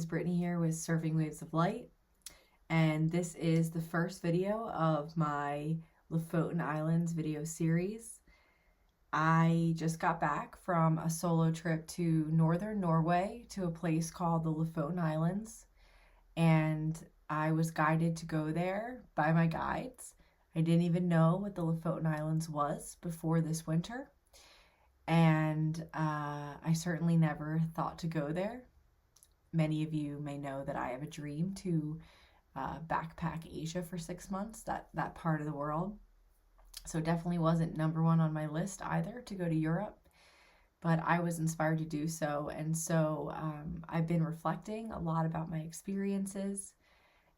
is Brittany here with Surfing Waves of Light, and this is the first video of my Lofoten Islands video series. I just got back from a solo trip to northern Norway to a place called the Lofoten Islands, and I was guided to go there by my guides. I didn't even know what the Lofoten Islands was before this winter, and I certainly never thought to go there. Many of you may know that I have a dream to backpack Asia for 6 months, that part of the world. So it definitely wasn't number one on my list either to go to Europe, but I was inspired to do so. And so I've been reflecting a lot about my experiences,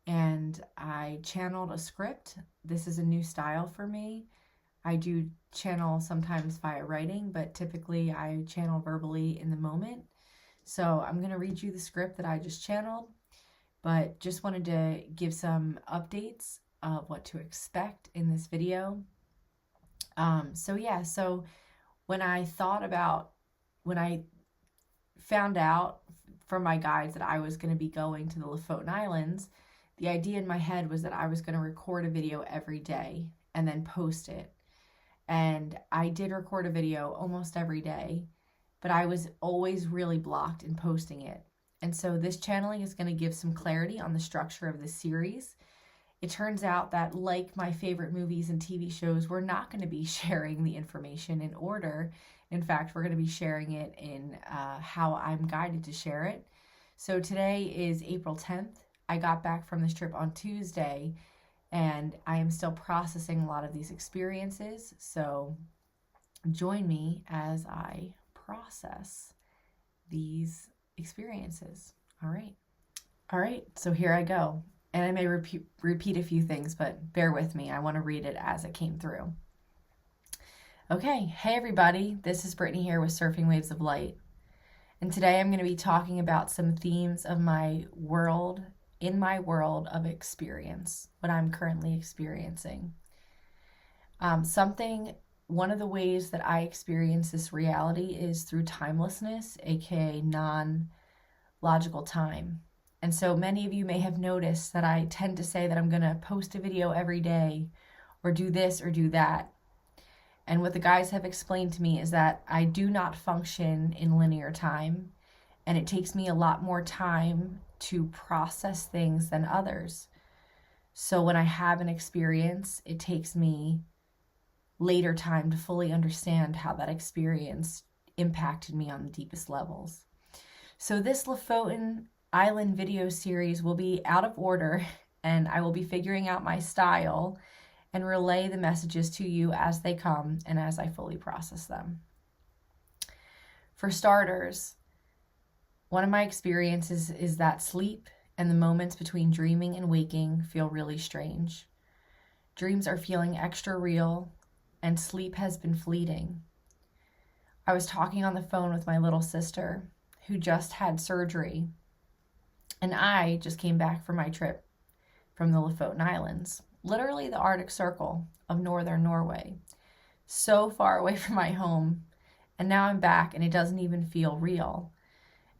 and I channeled a script. This is a new style for me. I do channel sometimes via writing, but typically I channel verbally in the moment. So I'm going to read you the script that I just channeled, but just wanted to give some updates of what to expect in this video. So when I found out from my guides that I was going to be going to the Lofoten Islands, the idea in my head was that I was going to record a video every day and then post it. And I did record a video almost every day, but I was always really blocked in posting it. And so this channeling is going to give some clarity on the structure of this series. It turns out that, like my favorite movies and TV shows, we're not going to be sharing the information in order. In fact, we're going to be sharing it in how I'm guided to share it. So today is April 10th. I got back from this trip on Tuesday, and I am still processing a lot of these experiences. So join me as I process these experiences. All right, so here I go. And I may repeat a few things, but bear with me. I want to read it as it came through. Okay, hey everybody, this is Brittany here with Surfing Waves of Light. And today I'm going to be talking about some themes of my world, of experience, what I'm currently experiencing. One of the ways that I experience this reality is through timelessness, aka non-logical time. And so many of you may have noticed that I tend to say that I'm going to post a video every day, or do this or do that. And what the guys have explained to me is that I do not function in linear time, and it takes me a lot more time to process things than others. So when I have an experience, it takes me later time to fully understand how that experience impacted me on the deepest levels. So this Lofoten Island video series will be out of order, and I will be figuring out my style and relay the messages to you as they come and as I fully process them. For starters, one of my experiences is that sleep and the moments between dreaming and waking feel really strange. Dreams are feeling extra real, and sleep has been fleeting. I was talking on the phone with my little sister, who just had surgery, and I just came back from my trip from the Lofoten Islands, literally the Arctic Circle of northern Norway, so far away from my home, and now I'm back and it doesn't even feel real.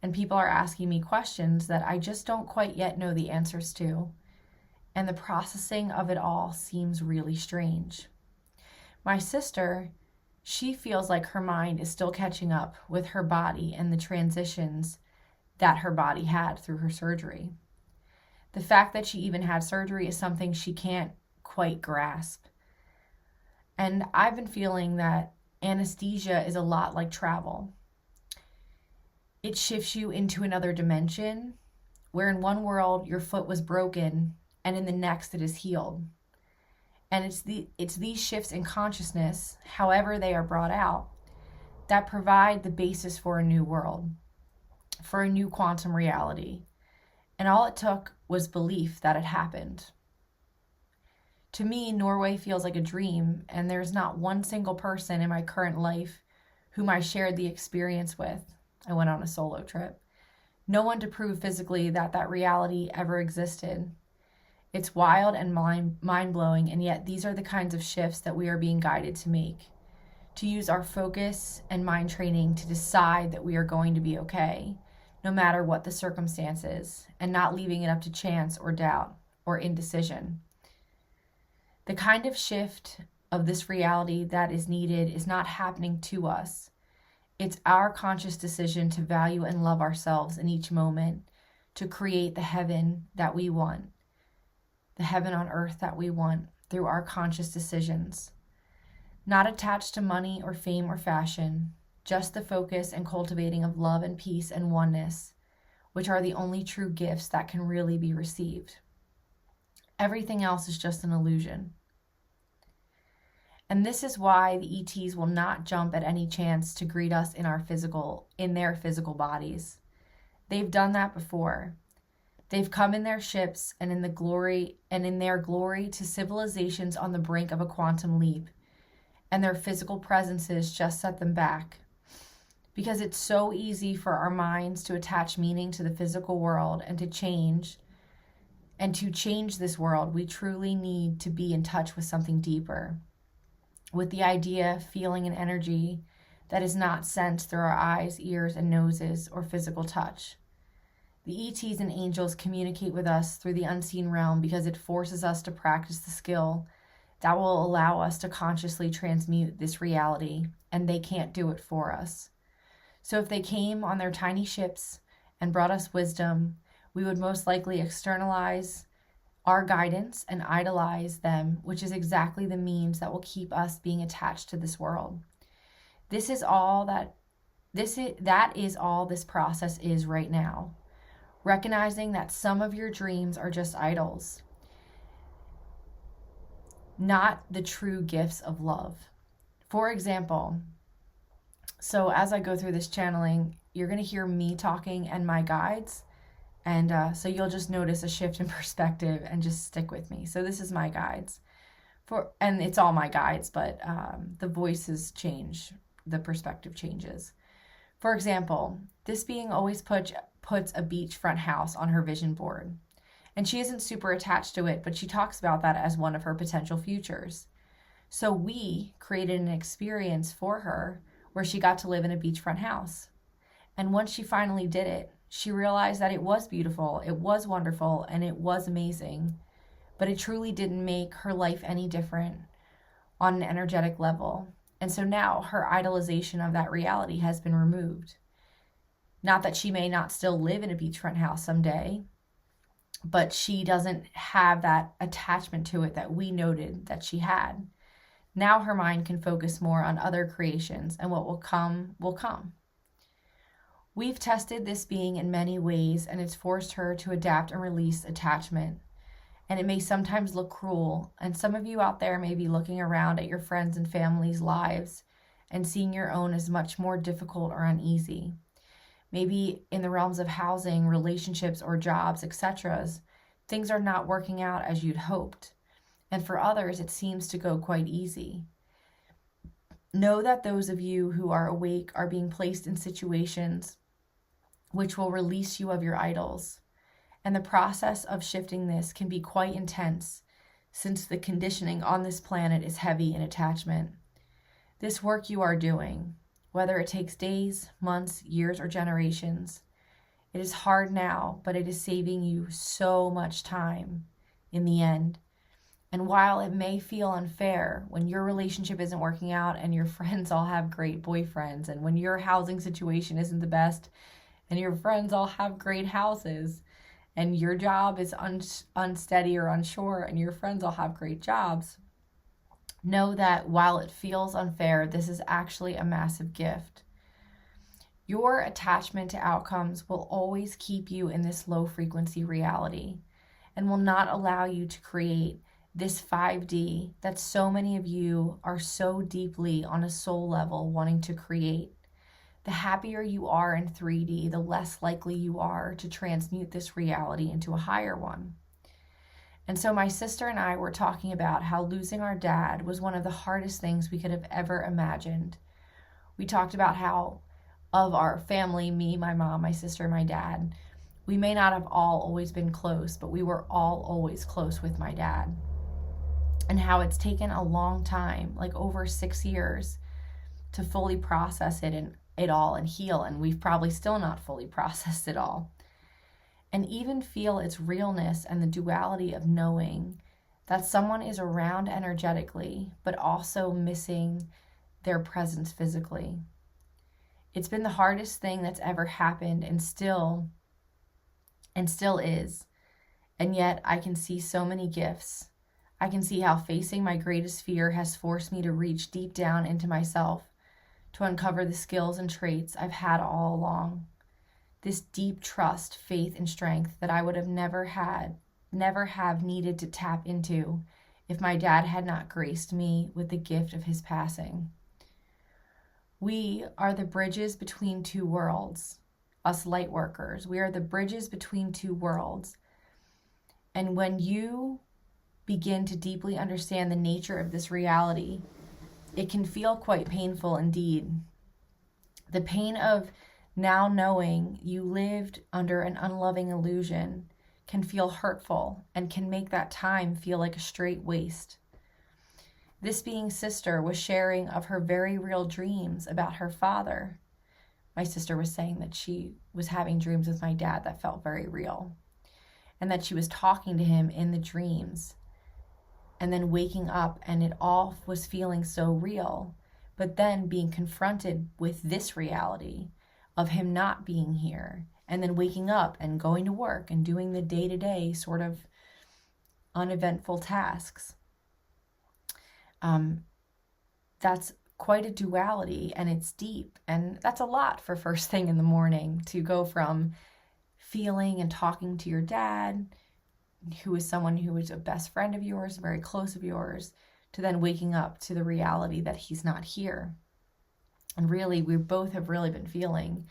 And people are asking me questions that I just don't quite yet know the answers to, and the processing of it all seems really strange. My sister, she feels like her mind is still catching up with her body and the transitions that her body had through her surgery. The fact that she even had surgery is something she can't quite grasp. And I've been feeling that anesthesia is a lot like travel. It shifts you into another dimension, where in one world your foot was broken and in the next it is healed. And it's these shifts in consciousness, however they are brought out, that provide the basis for a new world, for a new quantum reality. And all it took was belief that it happened. To me, Norway feels like a dream, and there's not one single person in my current life whom I shared the experience with. I went on a solo trip. No one to prove physically that reality ever existed. It's wild and mind-blowing, and yet these are the kinds of shifts that we are being guided to make. To use our focus and mind training to decide that we are going to be okay, no matter what the circumstances, and not leaving it up to chance or doubt or indecision. The kind of shift of this reality that is needed is not happening to us. It's our conscious decision to value and love ourselves in each moment, to create the heaven that we want, the heaven on earth that we want through our conscious decisions. Not attached to money or fame or fashion, just the focus and cultivating of love and peace and oneness, which are the only true gifts that can really be received. Everything else is just an illusion. And this is why the ETs will not jump at any chance to greet us in their physical bodies. They've done that before. They've come in their ships and in their glory to civilizations on the brink of a quantum leap, and their physical presences just set them back. Because it's so easy for our minds to attach meaning to the physical world and to change this world, we truly need to be in touch with something deeper, with the idea, feeling, and energy that is not sensed through our eyes, ears, and noses or physical touch. The ETs and angels communicate with us through the unseen realm because it forces us to practice the skill that will allow us to consciously transmute this reality, and they can't do it for us. So if they came on their tiny ships and brought us wisdom, we would most likely externalize our guidance and idolize them, which is exactly the means that will keep us being attached to this world. That is all this process is right now. Recognizing that some of your dreams are just idols, not the true gifts of love. For example, so as I go through this channeling, you're going to hear me talking and my guides. And so you'll just notice a shift in perspective and just stick with me. So this is my guides. And it's all my guides, but the voices change, the perspective changes. For example, this being always puts a beachfront house on her vision board. And she isn't super attached to it, but she talks about that as one of her potential futures. So we created an experience for her where she got to live in a beachfront house. And once she finally did it, she realized that it was beautiful, it was wonderful, and it was amazing. But it truly didn't make her life any different on an energetic level. And so now her idolization of that reality has been removed. Not that she may not still live in a beachfront house someday, but she doesn't have that attachment to it that we noted that she had. Now her mind can focus more on other creations, and what will come will come. We've tested this being in many ways, and it's forced her to adapt and release attachment. And it may sometimes look cruel, and some of you out there may be looking around at your friends' and family's lives and seeing your own as much more difficult or uneasy. Maybe in the realms of housing, relationships, or jobs, etc., things are not working out as you'd hoped. And for others, it seems to go quite easy. Know that those of you who are awake are being placed in situations which will release you of your idols. And the process of shifting this can be quite intense, since the conditioning on this planet is heavy in attachment. This work you are doing, whether it takes days, months, years, or generations, it is hard now, but it is saving you so much time in the end. And while it may feel unfair when your relationship isn't working out and your friends all have great boyfriends, and when your housing situation isn't the best and your friends all have great houses, and your job is unsteady or unsure and your friends all have great jobs, know that while it feels unfair, this is actually a massive gift. Your attachment to outcomes will always keep you in this low frequency reality and will not allow you to create this 5D that so many of you are so deeply on a soul level wanting to create. The happier you are in 3D, the less likely you are to transmute this reality into a higher one. And so my sister and I were talking about how losing our dad was one of the hardest things we could have ever imagined. We talked about how of our family, me, my mom, my sister, my dad, we may not have all always been close, but we were all always close with my dad. And how it's taken a long time, like over 6 years, to fully process it it all and heal, and we've probably still not fully processed it all. And even feel its realness and the duality of knowing that someone is around energetically, but also missing their presence physically. It's been the hardest thing that's ever happened and still is. And yet I can see so many gifts. I can see how facing my greatest fear has forced me to reach deep down into myself to uncover the skills and traits I've had all along. This deep trust, faith, and strength that I would have never have needed to tap into if my dad had not graced me with the gift of his passing. We are the bridges between two worlds, us light workers. We are the bridges between two worlds. And when you begin to deeply understand the nature of this reality, it can feel quite painful indeed. The pain of now knowing you lived under an unloving illusion can feel hurtful and can make that time feel like a straight waste. This being sister was sharing of her very real dreams about her father. My sister was saying that she was having dreams with my dad that felt very real, and that she was talking to him in the dreams, and then waking up and it all was feeling so real, but then being confronted with this reality of him not being here, and then waking up and going to work and doing the day-to-day sort of uneventful tasks. That's quite a duality, and it's deep, and that's a lot for first thing in the morning, to go from feeling and talking to your dad, who is someone who is a best friend of yours, very close of yours, to then waking up to the reality that he's not here. And really, we both have really been feeling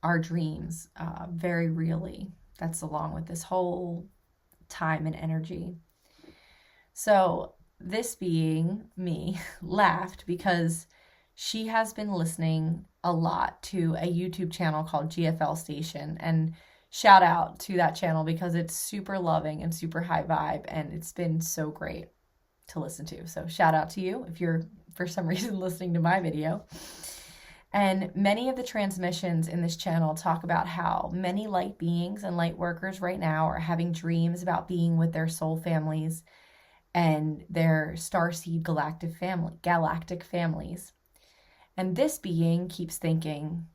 our dreams very really. That's along with this whole time and energy. So this being me laughed because she has been listening a lot to a YouTube channel called GFL Station, and shout out to that channel because it's super loving and super high vibe, and it's been so great to listen to. So shout out to you if you're for some reason listening to my video. And many of the transmissions in this channel talk about how many light beings and light workers right now are having dreams about being with their soul families and their starseed galactic families. And this being keeps thinking,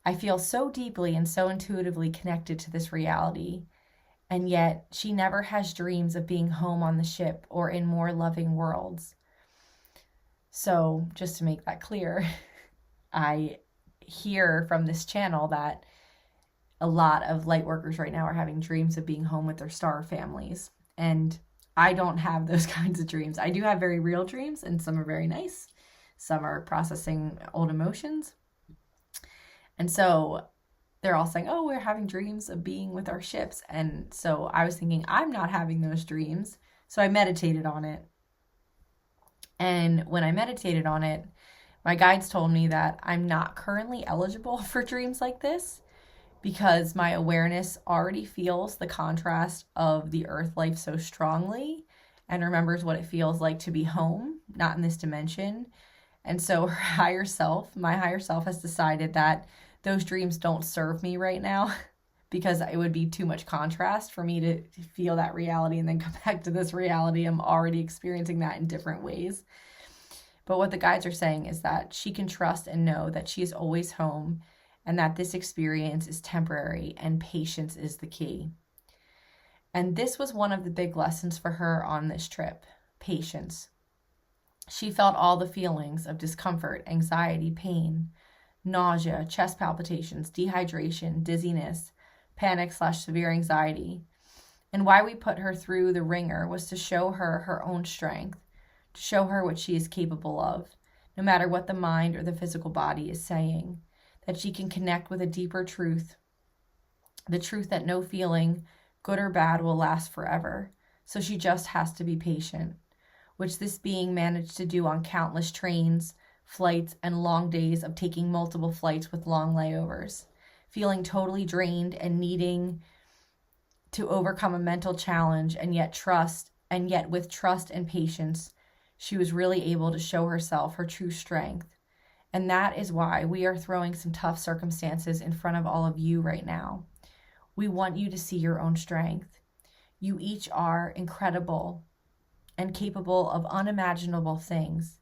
I feel so deeply and so intuitively connected to this reality, and yet she never has dreams of being home on the ship or in more loving worlds. So just to make that clear, I hear from this channel that a lot of light workers right now are having dreams of being home with their star families. And I don't have those kinds of dreams. I do have very real dreams, and some are very nice. Some are processing old emotions. And so they're all saying, oh, we're having dreams of being with our ships. And so I was thinking, I'm not having those dreams. So I meditated on it. And when I meditated on it, my guides told me that I'm not currently eligible for dreams like this because my awareness already feels the contrast of the earth life so strongly and remembers what it feels like to be home, not in this dimension. And so my higher self has decided that those dreams don't serve me right now because it would be too much contrast for me to feel that reality and then come back to this reality. I'm already experiencing that in different ways. But what the guides are saying is that she can trust and know that she is always home and that this experience is temporary and patience is the key. And this was one of the big lessons for her on this trip, patience. She felt all the feelings of discomfort, anxiety, pain, nausea, chest palpitations, dehydration, dizziness, panic/severe anxiety. And why we put her through the ringer was to show her her own strength, to show her what she is capable of, no matter what the mind or the physical body is saying, that she can connect with a deeper truth, the truth that no feeling, good or bad, will last forever. So she just has to be patient, which this being managed to do on countless trains, flights, and long days of taking multiple flights with long layovers, feeling totally drained and needing to overcome a mental challenge, and yet with trust and patience, she was really able to show herself her true strength And that is why we are throwing some tough circumstances in front of all of you right now. We want you to see your own strength. You each are incredible and capable of unimaginable things.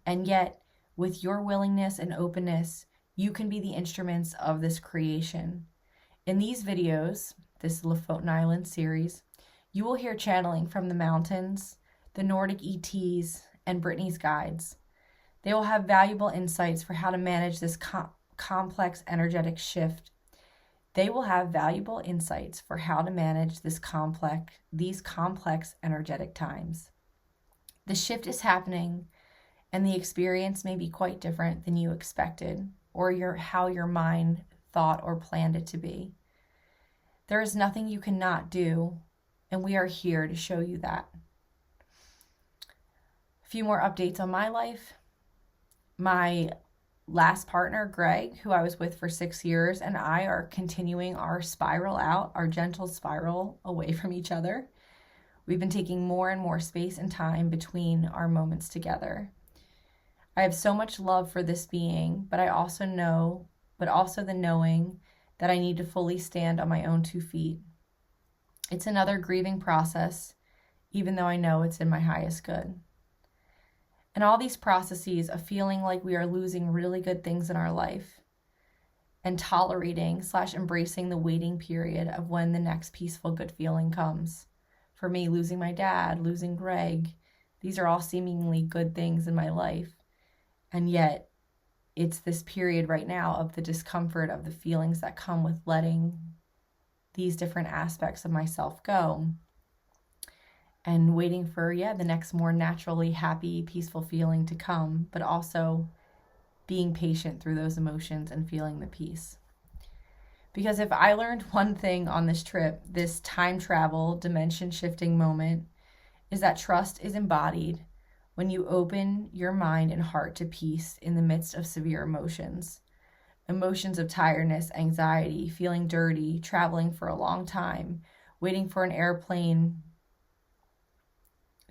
And yet, with your willingness and openness, you can be the instruments of this creation. In these videos, this Lofoten Islands series, you will hear channeling from the mountains, the Nordic ETs, and Brittany's guides. They will have valuable insights for how to manage this complex energetic shift. They will have valuable insights for how to manage these complex energetic times. The shift is happening, and the experience may be quite different than you expected or how your mind thought or planned it to be. There is nothing you cannot do, and we are here to show you that. A few more updates on my life. My last partner, Greg, who I was with for 6 years, and I are continuing our spiral out, our gentle spiral away from each other. We've been taking more and more space and time between our moments together. I have so much love for this being, but also the knowing that I need to fully stand on my own 2 feet. It's another grieving process, even though I know it's in my highest good. And all these processes of feeling like we are losing really good things in our life and tolerating/embracing the waiting period of when the next peaceful good feeling comes. For me, losing my dad, losing Greg, these are all seemingly good things in my life. And yet, it's this period right now of the discomfort of the feelings that come with letting these different aspects of myself go. And waiting for, the next more naturally happy, peaceful feeling to come, but also being patient through those emotions and feeling the peace. Because if I learned one thing on this trip, this time travel, dimension shifting moment, is that trust is embodied when you open your mind and heart to peace in the midst of severe emotions. Emotions of tiredness, anxiety, feeling dirty, traveling for a long time, waiting for an airplane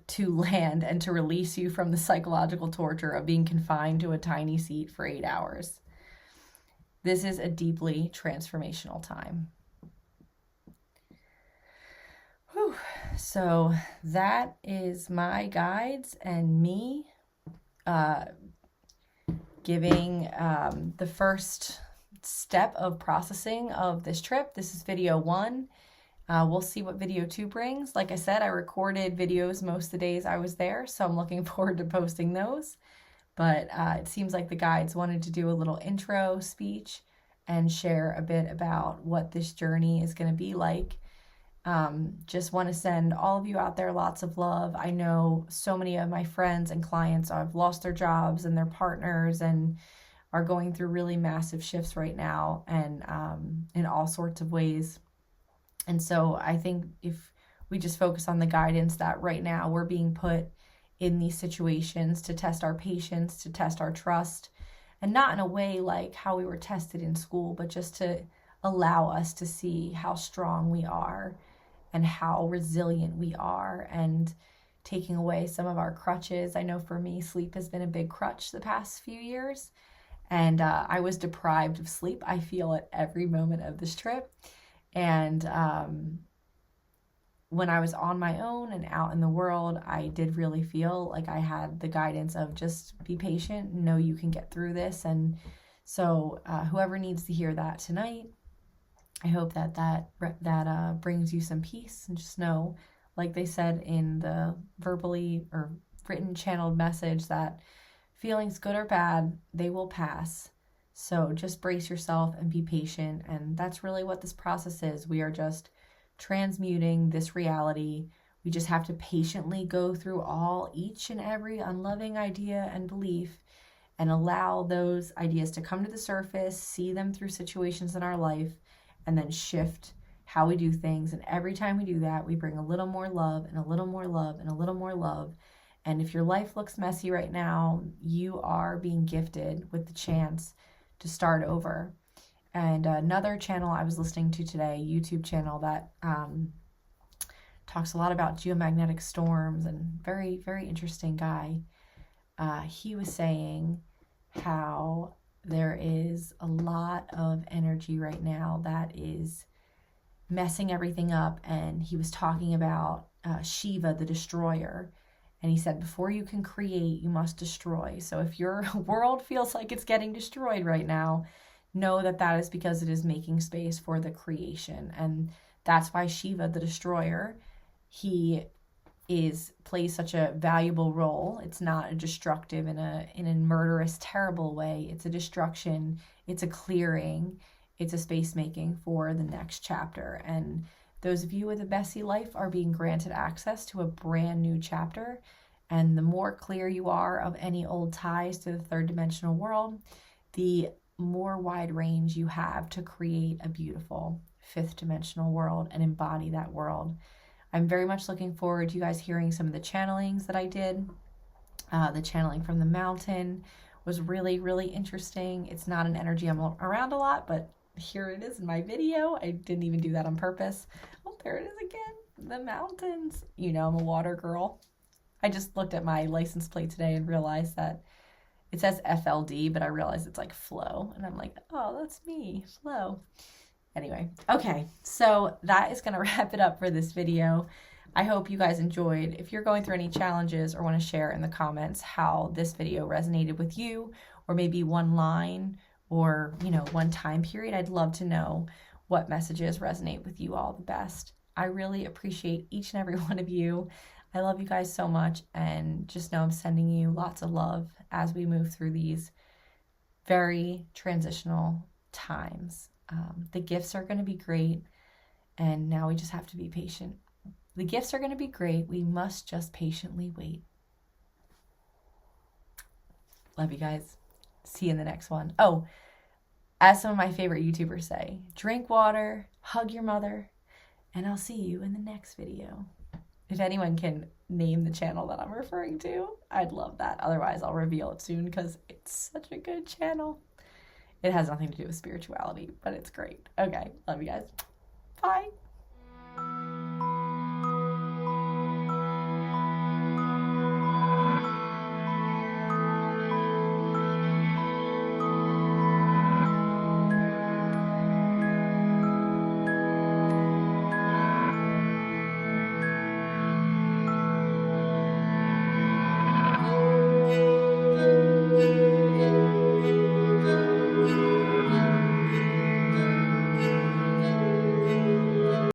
to land and to release you from the psychological torture of being confined to a tiny seat for 8 hours. This is a deeply transformational time. Whew. So that is my guides and me giving the first step of processing of this trip. This is video 1. We'll see what video 2 brings. Like I said, I recorded videos most of the days I was there, so I'm looking forward to posting those. But it seems like the guides wanted to do a little intro speech and share a bit about what this journey is going to be like. Just want to send all of you out there lots of love. I know so many of my friends and clients have lost their jobs and their partners and are going through really massive shifts right now, and in all sorts of ways. And so I think if we just focus on the guidance that right now we're being put in these situations to test our patience, to test our trust, and not in a way like how we were tested in school, but just to allow us to see how strong we are and how resilient we are, and taking away some of our crutches. I know for me, sleep has been a big crutch the past few years, and I was deprived of sleep. I feel it every moment of this trip. And when I was on my own and out in the world, I did really feel like I had the guidance of just be patient, know you can get through this. And so whoever needs to hear that tonight, I hope that brings you some peace. And just know, like they said in the verbally or written channeled message, that feelings, good or bad, they will pass. So just brace yourself and be patient. And that's really what this process is. We are just transmuting this reality. We just have to patiently go through each and every unloving idea and belief and allow those ideas to come to the surface, see them through situations in our life, and then shift how we do things. And every time we do that, we bring a little more love and a little more love and a little more love. And if your life looks messy right now, you are being gifted with the chance to start over. And another channel I was listening to today, YouTube channel that talks a lot about geomagnetic storms, and very, very interesting guy. He was saying how there is a lot of energy right now that is messing everything up. And he was talking about Shiva, the destroyer. And he said, before you can create, you must destroy. So if your world feels like it's getting destroyed right now, know that that is because it is making space for the creation. And that's why Shiva, the destroyer, he plays such a valuable role. It's not a destructive in a murderous, terrible way. It's a destruction. It's a clearing. It's a space making for the next chapter. And those of you with a messy life are being granted access to a brand new chapter. And the more clear you are of any old ties to the third dimensional world, the more wide range you have to create a beautiful fifth dimensional world and embody that world. I'm very much looking forward to you guys hearing some of the channelings that I did. The channeling from the mountain was really, really interesting. It's not an energy I'm around a lot, but here it is in my video. I didn't even do that on purpose. Oh, there it is again. The mountains. You know, I'm a water girl. I just looked at my license plate today and realized that it says FLD, but I realized it's like flow. And I'm like, oh, that's me, flow. Anyway, okay, so that is going to wrap it up for this video. I hope you guys enjoyed. If you're going through any challenges or want to share in the comments how this video resonated with you, or maybe one line or, you know, one time period, I'd love to know what messages resonate with you all the best. I really appreciate each and every one of you. I love you guys so much, and just know I'm sending you lots of love as we move through these very transitional times. The gifts are going to be great, and now we just have to be patient. The gifts are going to be great. We must just patiently wait. Love you guys. See you in the next one. Oh, as some of my favorite YouTubers say, drink water, hug your mother, and I'll see you in the next video. If anyone can name the channel that I'm referring to, I'd love that. Otherwise, I'll reveal it soon because it's such a good channel. It has nothing to do with spirituality, but it's great. Okay, love you guys. Bye.